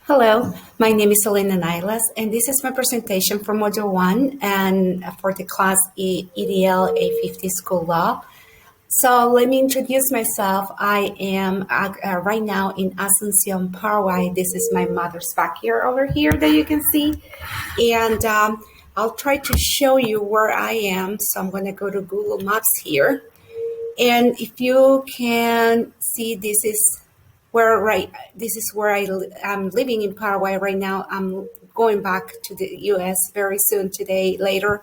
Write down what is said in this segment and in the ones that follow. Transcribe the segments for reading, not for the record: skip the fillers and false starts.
Hello, my name is Elena Niles, and this is my presentation for Module 1 and for the class EDL A50 School Law. So let me introduce myself. I am right now in Asuncion, Paraguay. This is my mother's backyard over here that you can see. And I'll try to show you where I am. So I'm going to go to Google Maps here. And if you can see, this is where I'm living in Paraguay right now. I'm going back to the U.S. very soon, today, later,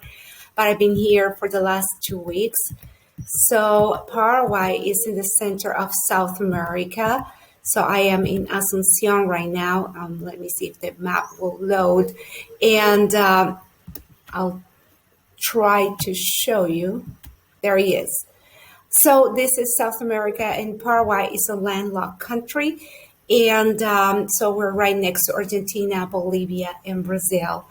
but I've been here for the last 2 weeks. So Paraguay is in the center of South America. So I am in Asuncion right now. Let me see if the map will load, and I'll try to show you. There he is. So this is South America, and Paraguay is a landlocked country. And so we're right next to Argentina, Bolivia, and Brazil.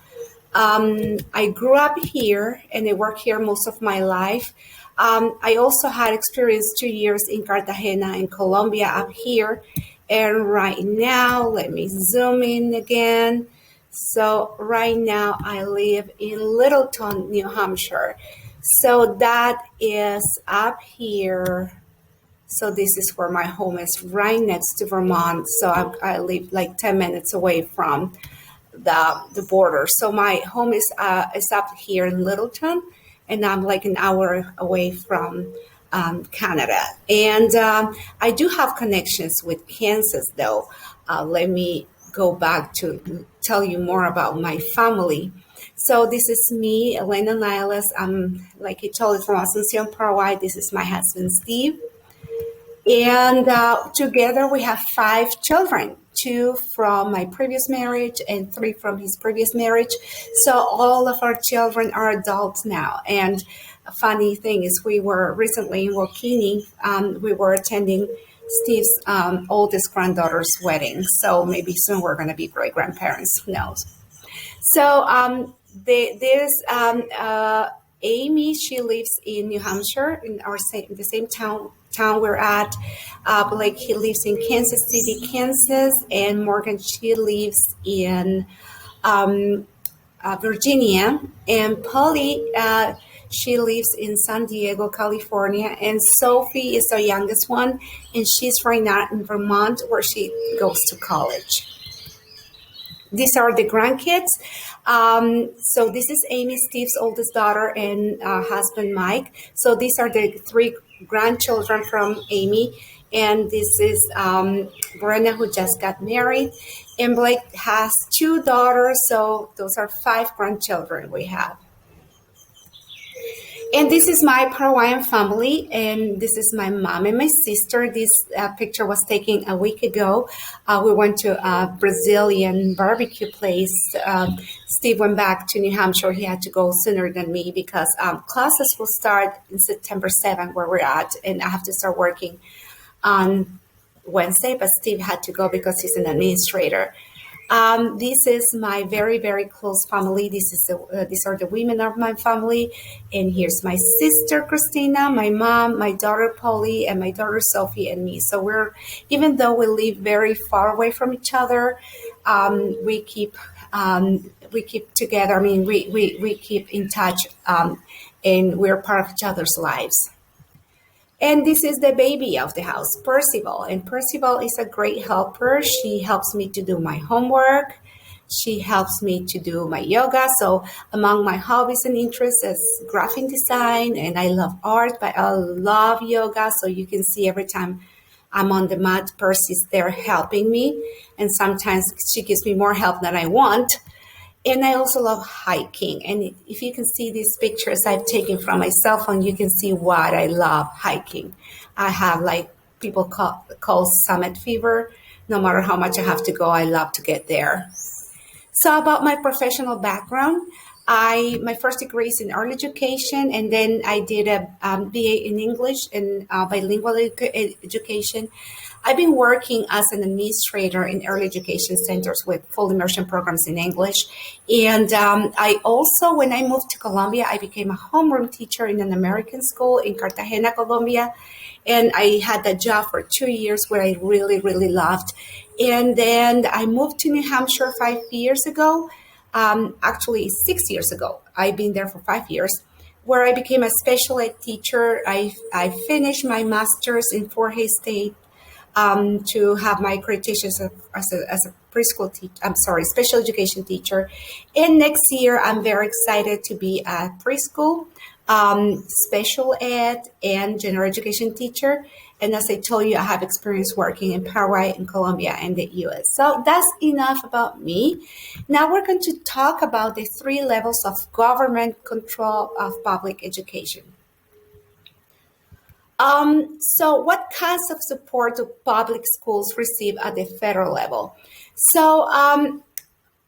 I grew up here and I worked here most of my life. I also had experience 2 years in Cartagena in Colombia up here. And right now, let me zoom in again. So right now I live in Littleton, New Hampshire. So that is up here. So this is where my home is, right next to Vermont. So I live like 10 minutes away from the border. So my home is up here in Littleton, and I'm like an hour away from Canada. And I do have connections with Kansas, though. Let me go back to tell you more about my family. So this is me, Elena Niles. I'm, like I told you, from Asuncion, Paraguay. This is my husband, Steve. And together we have 5 children, 2 from my previous marriage and 3 from his previous marriage. So all of our children are adults now. And a funny thing is, we were recently in Waukegan. We were attending Steve's oldest granddaughter's wedding. So maybe soon we're going to be great grandparents. Who knows? So Amy, she lives in New Hampshire, in the same town we're at. Blake, he lives in Kansas City, Kansas, and Morgan, she lives in Virginia, and Polly, she lives in San Diego, California, and Sophie is our youngest one, and she's right now in Vermont, where she goes to college. These are the grandkids. So this is Amy, Steve's oldest daughter, and husband, Mike. So these are the 3 grandchildren from Amy. And this is Brenna, who just got married. And Blake has 2 daughters. So those are 5 grandchildren we have. And this is my Paraguayan family, and this is my mom and my sister. This picture was taken a week ago. We went to a Brazilian barbecue place. Steve went back to New Hampshire. He had to go sooner than me because classes will start in September 7th, where we're at, and I have to start working on Wednesday, but Steve had to go because he's an administrator. This is my very, very close family. These are the women of my family. And here's my sister, Christina, my mom, my daughter, Polly, and my daughter, Sophie, and me. So even though we live very far away from each other, we keep together. I mean, we keep in touch, and we're part of each other's lives. And this is the baby of the house, Percival. And Percival is a great helper. She helps me to do my homework. She helps me to do my yoga. So among my hobbies and interests is graphic design, and I love art, but I love yoga. So you can see every time I'm on the mat, Percy's there helping me. And sometimes she gives me more help than I want. And I also love hiking. And if you can see these pictures I've taken from my cell phone, you can see why I love hiking. I have, like people call summit fever. No matter how much I have to go, I love to get there. So about my professional background, my first degree is in early education, and then I did a BA in English and bilingual education. I've been working as an administrator in early education centers with full immersion programs in English. And I also, when I moved to Colombia, I became a homeroom teacher in an American school in Cartagena, Colombia. And I had that job for 2 years, where I really, really loved. And then I moved to New Hampshire 5 years ago. Actually, 6 years ago. I've been there for 5 years, where I became a special ed teacher. I finished my master's in Fort Hays State to have my accreditations as a preschool teacher. I'm sorry, special education teacher. And next year, I'm very excited to be a preschool, special ed, and general education teacher. And as I told you, I have experience working in Paraguay and Colombia and the US. So that's enough about me. Now we're going to talk about the 3 levels of government control of public education. So what kinds of support do public schools receive at the federal level? So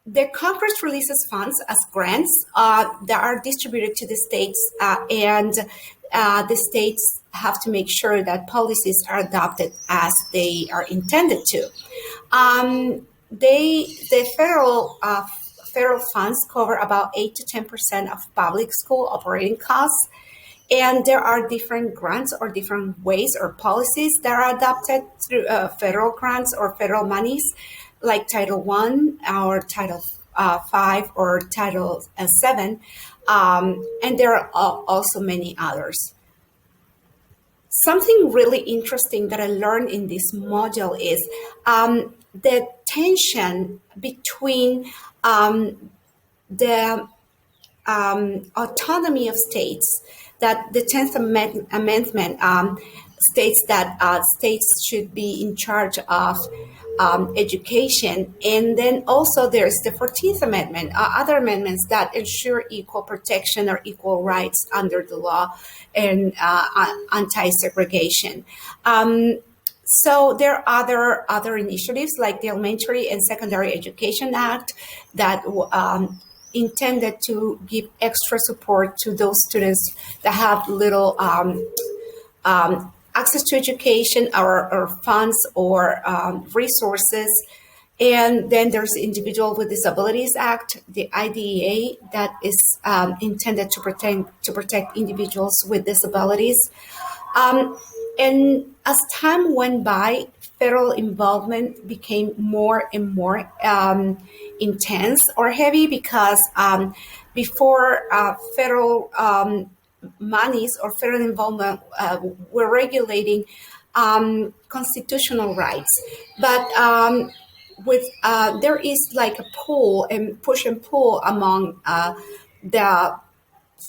the Congress releases funds as grants that are distributed to the states, and the states have to make sure that policies are adopted as they are intended to. The federal funds cover about 8 to 10% of public school operating costs. And there are different grants or different ways or policies that are adopted through federal grants or federal monies, like Title I or Title V or Title VII. And there are also many others. Something really interesting that I learned in this module is the tension between the autonomy of states, that the 10th Amendment states that states should be in charge of education. And then also there's the 14th Amendment, other amendments that ensure equal protection or equal rights under the law and anti-segregation. So there are other initiatives like the Elementary and Secondary Education Act that intended to give extra support to those students that have little access to education or funds or resources. And then there's the Individual with Disabilities Act, the IDEA, that is intended to protect individuals with disabilities. And as time went by, federal involvement became more and more intense or heavy because before federal monies or federal involvement were regulating constitutional rights. But with there is like a pull and push and pull among the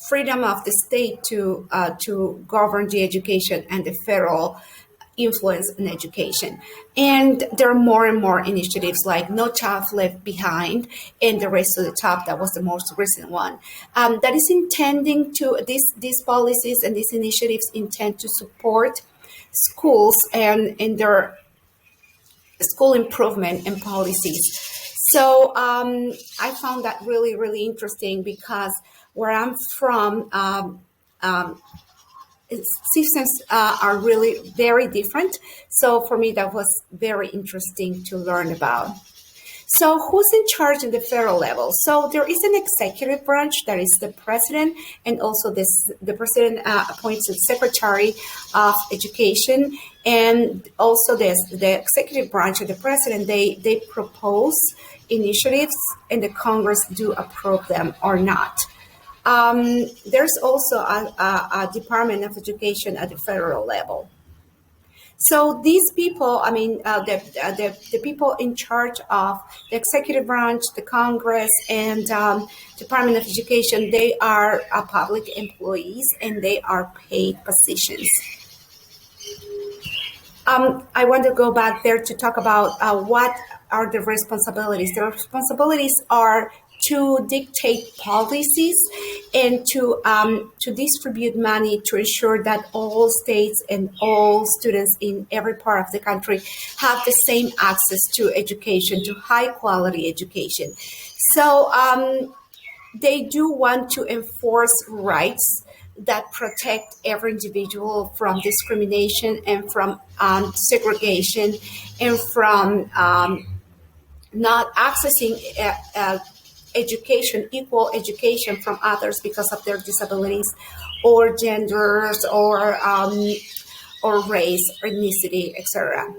freedom of the state to govern the education and the federal influence in education. And there are more and more initiatives like No Child Left Behind and the Race to the Top, that was the most recent one, that is intending to, these policies and these initiatives intend to support schools and in their school improvement and policies. So I found that really, really interesting because where I'm from, systems are really very different. So for me, that was very interesting to learn about. So who's in charge in the federal level? So there is an executive branch that is the president, and also the president appoints the secretary of education, and also the executive branch of the president, they propose initiatives and the Congress do approve them or not. There's also a Department of Education at the federal level. So these people, I mean, the people in charge of the executive branch, the Congress, and Department of Education, they are public employees and they are paid positions. I want to go back there to talk about what are the responsibilities. The responsibilities are to dictate policies and to distribute money to ensure that all states and all students in every part of the country have the same access to education, to high quality education. So they do want to enforce rights that protect every individual from discrimination and from segregation and from not accessing education, equal education from others because of their disabilities or genders or race, or ethnicity, etc.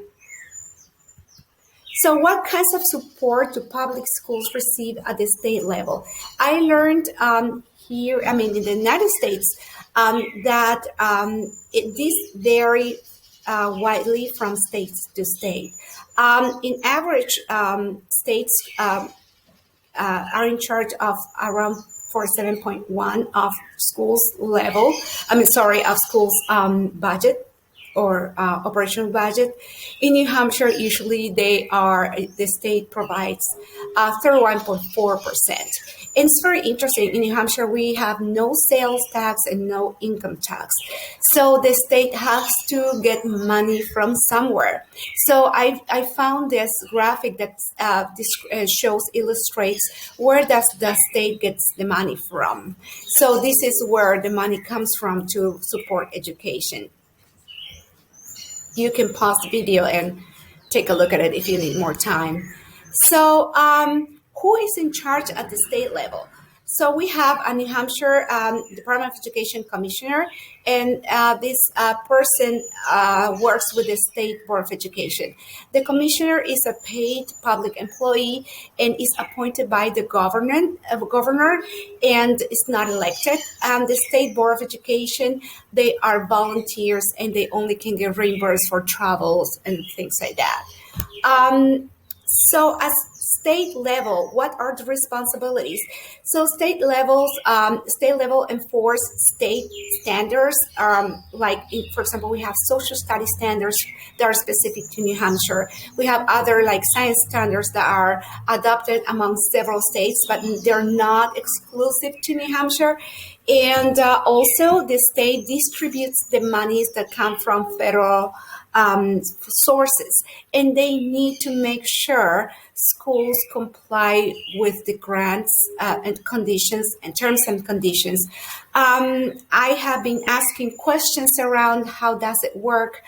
So, what kinds of support do public schools receive at the state level? I learned here, I mean, in the United States, that these vary widely from state to state. In average, states are in charge of around 47.1 of schools level. I mean, sorry, of schools budget or operational budget. In New Hampshire, usually the state provides 31.4%. And it's very interesting. In New Hampshire, we have no sales tax and no income tax. So the state has to get money from somewhere. So I found this graphic that illustrates where does the state gets the money from. So this is where the money comes from to support education. You can pause the video and take a look at it if you need more time. So, who is in charge at the state level? So we have a New Hampshire Department of Education commissioner, and this person works with the State Board of Education. The commissioner is a paid public employee and is appointed by the governor and is not elected. The State Board of Education, they are volunteers and they only can get reimbursed for travels and things like that. So as state level, what are the responsibilities? So state level enforce state standards. For example, we have social studies standards that are specific to New Hampshire. We have other like science standards that are adopted among several states, but they're not exclusive to New Hampshire. And also the state distributes the monies that come from federal sources, and they need to make sure schools comply with the grants and conditions and terms and conditions. I have been asking questions around how does it work.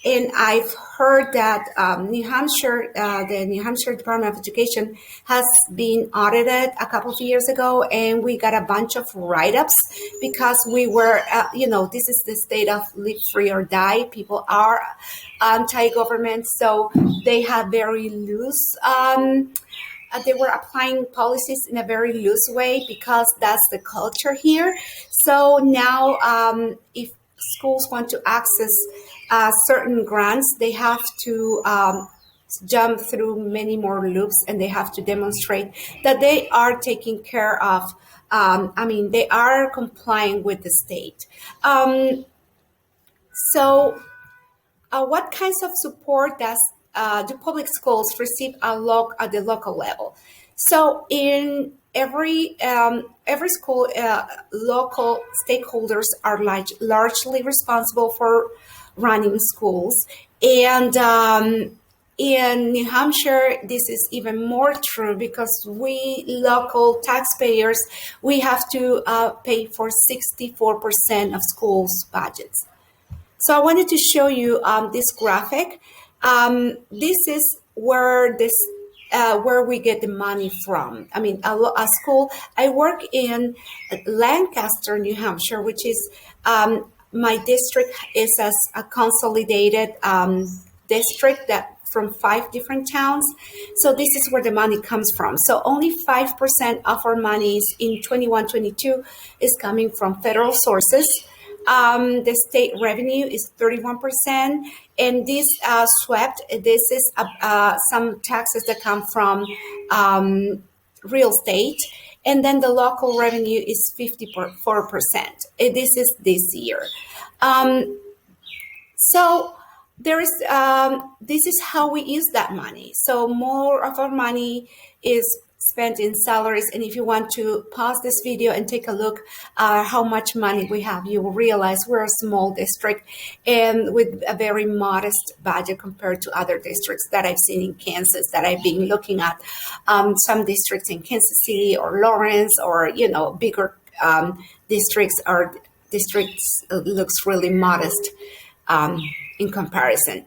And I've heard that the New Hampshire Department of Education has been audited a couple of years ago, and we got a bunch of write-ups because we were, this is the state of live free or die. People are anti-government, so they have very loose. They were applying policies in a very loose way because that's the culture here. So now, if schools want to access certain grants, they have to jump through many more loops, and they have to demonstrate that they are taking care of, they are complying with the state. What kinds of support do public schools receive at the local level? So in every school, local stakeholders are largely responsible for running schools. And in New Hampshire, this is even more true because we local taxpayers, we have to pay for 64% of schools' budgets. So I wanted to show you this graphic. This is where we get the money from. I mean, a school. I work in Lancaster, New Hampshire, which is my district is as a consolidated district that from 5 different towns. So this is where the money comes from. So only 5% of our monies in 21-22 is coming from federal sources. The state revenue is 31%, and this this is some taxes that come from real estate, and then the local revenue is 54%. This is this year. So there is this is how we use that money. So more of our money is spent in salaries, and if you want to pause this video and take a look how much money we have, you will realize we're a small district and with a very modest budget compared to other districts that I've seen in Kansas that I've been looking at. Some districts in Kansas City or Lawrence or bigger districts looks really modest in comparison.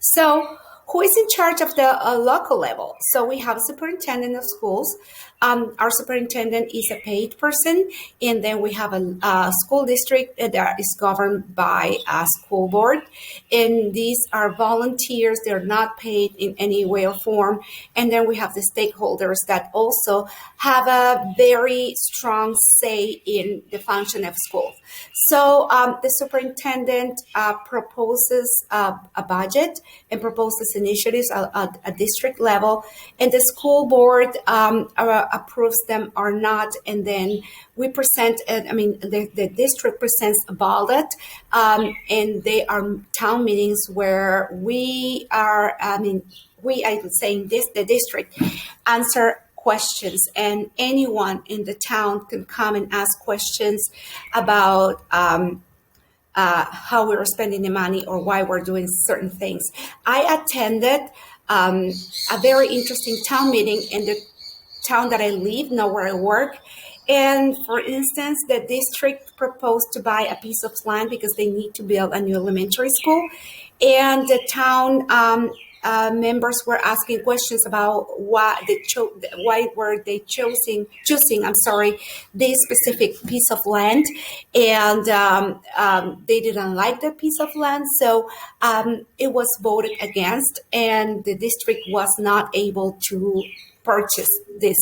So who is in charge of the local level? So we have a superintendent of schools. Our superintendent is a paid person, and then we have a school district that is governed by a school board. And these are volunteers; they're not paid in any way or form. And then we have the stakeholders that also have a very strong say in the function of schools. So the superintendent proposes a budget and proposes initiatives at a district level, and the school board approves them or not, and then we present. The district presents a ballot, and they are town meetings where we are. I would say in the district answer questions, and anyone in the town can come and ask questions about how we're spending the money or why we're doing certain things. I attended a very interesting town meeting in the town that I live, not where I work. And for instance, the district proposed to buy a piece of land because they need to build a new elementary school. And the town members were asking questions about why were they choosing this specific piece of land, and they didn't like the piece of land, so it was voted against, and the district was not able to purchase this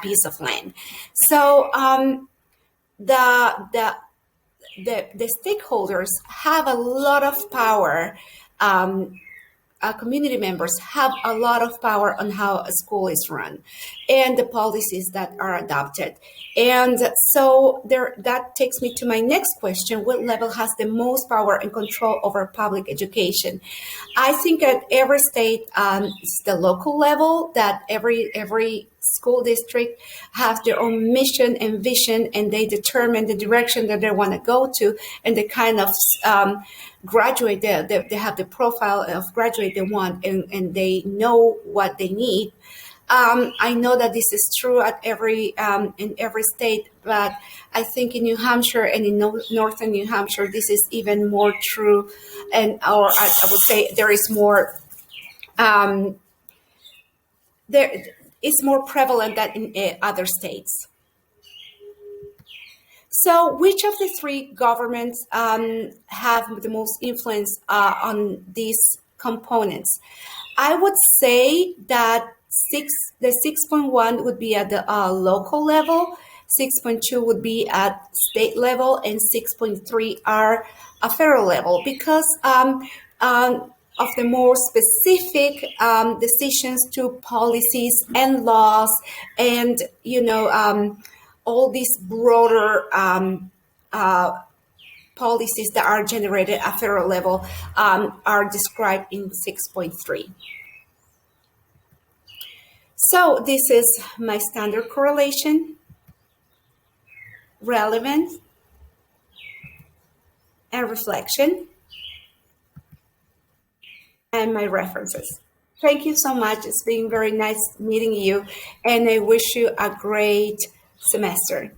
piece of land. So the stakeholders have a lot of power. Community members have a lot of power on how a school is run and the policies that are adopted. And so that takes me to my next question: what level has the most power and control over public education? I think at every state, it's the local level, that every school district have their own mission and vision, and they determine the direction that they want to go to, and the kind of graduate they have the profile of graduate they want, and they know what they need. I know that this is true at in every state, but I think in New Hampshire and in northern New Hampshire, this is even more true, or I would say there is more. There is more prevalent than in other states. So, which of the three governments have the most influence on these components? I would say that the 6.1 would be at the local level, 6.2 would be at state level, and 6.3 are a federal level, because of the more specific decisions to policies and laws, and all these broader policies that are generated at federal level are described in 6.3. So this is my standard correlation, relevance, and reflection, and my references. Thank you so much. It's been very nice meeting you, and I wish you a great semester.